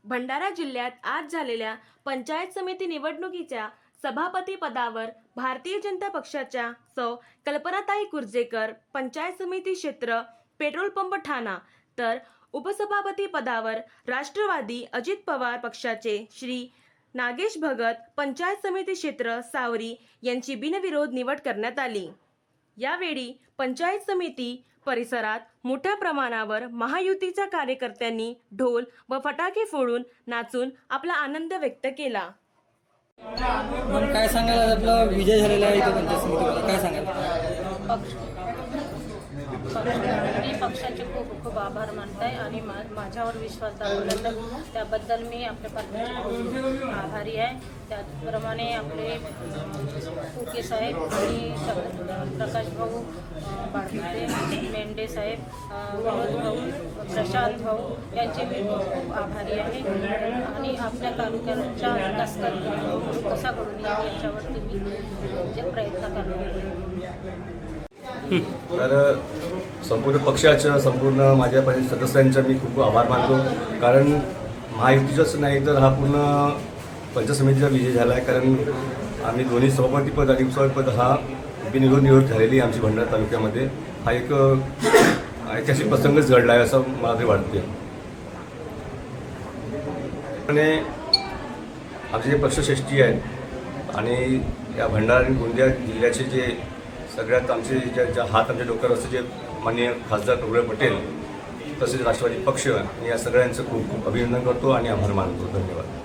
भंडारा जिल्ह्यात आज झालेल्या पंचायत समिती निवडणुकीच्या सभापती पदावर भारतीय जनता पक्षाच्या सौ कल्पनाताई कुर्जेकर, पंचायत समिती क्षेत्र पेट्रोल पंप ठाणा, तर उपसभापती पदावर राष्ट्रवादी अजित पवार पक्षाचे श्री नागेश भगत, पंचायत समिती क्षेत्र सावरी यांची बिनविरोध निवड करण्यात आली। यावेळी पंचायत समिती परिसरात मोठ्या प्रमाणावर महायुतीच्या कार्यकर्त्यांनी ढोल व फटाके फोडून नाचून आपला आनंद व्यक्त केला। मग काय सांगाल, आज आपला विजय झालेला आहे इथे पंचायत समितीमध्ये, काय सांगाल? मी पक्षाचे खूप खूप आभार मानते आणि माझ्यावर विश्वास दाखवल्याबद्दल त्याबद्दल मी आपल्या पक्षाचे खूप आभारी आहे। त्याचप्रमाणे आपले फुके साहेब आणि प्रकाश भाऊ बाळगुटे, मेंढे साहेब, विनोद भाऊ, प्रशांत भाऊ यांचे मी खूप आभारी आहे आणि आपल्या तालुक्याच्या विकास कसा करून याच्यावरती मी प्रयत्न करणार। तर संपूर्ण पक्षाच्या संपूर्ण माझ्या सदस्यांचा मी खूप आभार मानतो, कारण महायुतीचंच नाही तर हा पूर्ण पंचायत समितीचा विजय झाला आहे। कारण आम्ही दोन्ही सभापतीपद आणि उपसभापतीपद हा बिनविरोध निवड झालेली आमची भंडारा तालुक्यामध्ये। हा एक ऐतिहासिक प्रसंगच घडला आहे असं मला तरी वाटते। आणि आमचे जे पक्षश्रेष्ठी आहेत आणि या भंडारा आणि गोंदिया जिल्ह्याचे जे सगळ्यात आमचे ज्या हात आमच्या डोक्यावर असं जे माननीय खासदार प्रफुल्ल पटेल तसेच राष्ट्रवादी पक्ष या सगळ्यांचं खूप खूप अभिनंदन करतो आणि आभार मानतो। धन्यवाद।